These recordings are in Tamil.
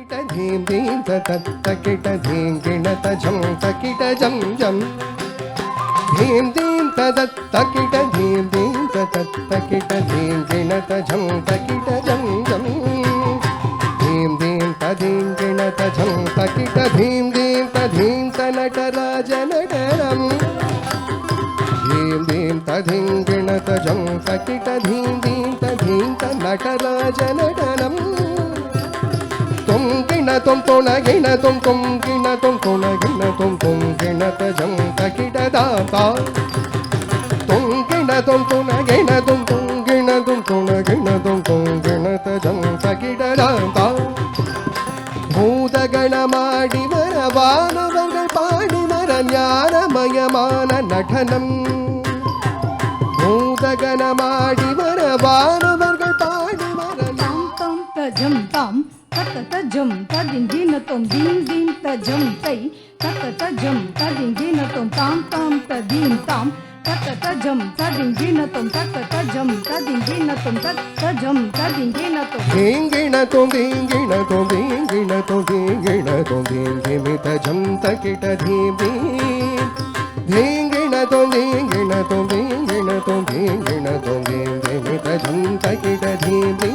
धीं धीं तकिट धीं गिणत झं तकिट जं जं धीं धीं तकिट धीं धीं तकिट धीं गिणत झं तकिट जं जं धीं धीं तधीं गिणत झं तकिट धीं धीं तधीं तनटराज नटनं धीं धीं तधीं गिणत झं तकिट धीं धीं तधीं तनटराज नटनं तुम गिण तुम तोण गिण तुम गिण तुम तोण गिण तुम गिणत झं तकिट दाता तुम गिण तुम तोण गिण तुम गिण तुम तोण गिण तुम गिणत झं तकिट दाता ಭೂತಗಣ ಮಾಡಿವರ ವಾನವர்கள் ಪಾಡಿವರ ಜ್ಞಾನಮಯಮಾನ ನಟನಂ ಭೂತಗಣ ಮಾಡಿವರ ವಾನವர்கள் ಪಾಡಿವರ தாம் தாம் தஜம் தாம் தத்த தஜம் ததிங்கின தொம் தீம் தீம் தஜம் தை தத்த தஜம் ததிங்கின தொம் தாம் தாம் ததீம் தாம் தத்த தஜம் ததிங்கின தொம் தத்த தஜம் ததிங்கின தொம் தத்த தஜம் ததிங்கின தொம் தீங்கின தொம் தீங்கின தொம் தீங்கின தொம் தீங்கின தொம் தீங்கிமித ஜம் தகிட தீபி தீங்கின தொம் தீங்கின தொம் தீங்கின தொம் தீங்கின தொம் தீங்கிமித ஜம் தகிட தீபி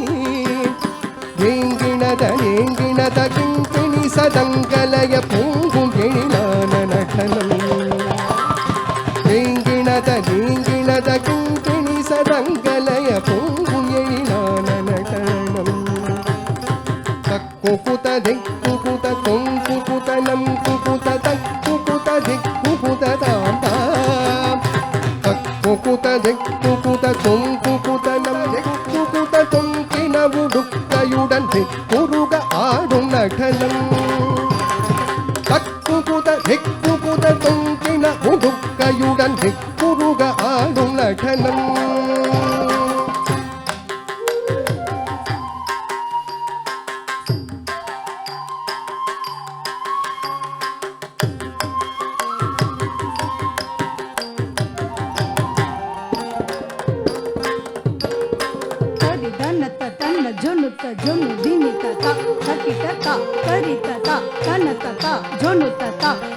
தீங்கிணத நீங்கிணத கிங்கிணி சதங்கலய பூங்கும் எழிலான நடனம் தீங்கிணத நீங்கிணத கிங்கிணி சதங்கலய பூங்கும் எழிலான நடனம் தக்குகுத திக்குகுத தொங்குகுத நங்குகுத தக்குகுத திக்குகுத தாம் தாம் தக்குகுத திக்குகுத தொங்குகுத நங்குகுத தொங்கின உடுக்கையுடன் திக்குருக ஆடும் நடனம் தக்குகுத திக்குகுத தொங்கின உடுக்கையுடன் திக்குருக ஆடும் நடனம் ಜೊನುತ ಜೊನು ದಿಮಿತ ತಕಿಟ ತರಿತ ತನತ ಜೊನುತ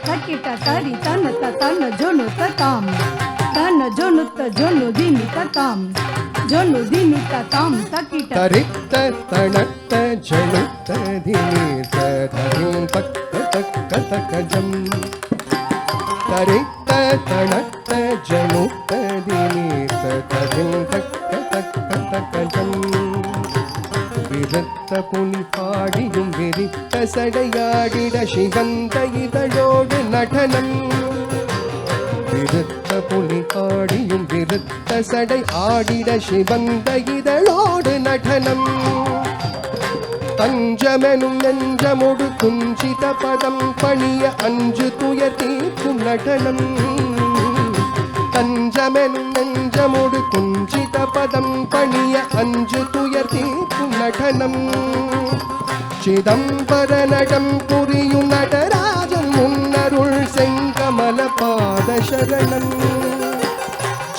ತಕಿಟ ತರಿ ತನತ ತನ ಜೊನುತ ತಾಂ ತನ ಜೊನುತ ಜೊನು ದಿಮಿತ ತಾಂ ಜೊನು ದಿಮಿತ ತಾಂ ತಕಿಟ ತರಿತ ತಣತ ಜನುತ ದಿಮಿತ ಧರಿಂ ತಕ್ಕ ತಕ್ಕ ತಕ ಜಂ ತರಿತ ತಣತ ಜನುತ ದಿಮಿತ ಧರಿಂ ತಕ್ಕ ತಕ್ಕ ತಕ ಜಂ விருத்த புலி பாடியும் விரித்த சடையாடிட சிவந்த இதழோடு நடனம் விருத்த புலி பாடியும் விருத்த சடை ஆடிட சிவந்த இதழோடு நடனம் தஞ்சமெனும் நெஞ்சமொடு குஞ்சித பதம் பணிய அஞ்சு துயர் தீர்க்கும் நடனம் தஞ்சமெனும் நெஞ்சமொடு குஞ்சித பதம் பணிய அஞ்சு துயர் தீர்க்கும் நடனம் சிதம்பர நடம் புரியும் நடராஜன் முன்னருள் செங்கமல பாத சரணம்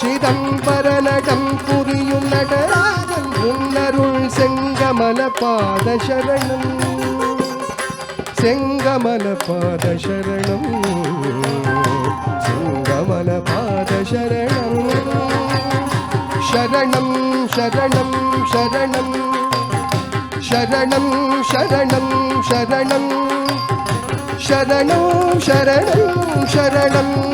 சிதம்பர நடம் புரியும் நடராஜன் முன்னருள் செங்கமல பாத சரணம் செங்கமல பாத சரணம் செங்கமல பாத சரணம் சரணம் சரணம் சரணம் शरणं शरणं शरणं शरणं शरणं शरणं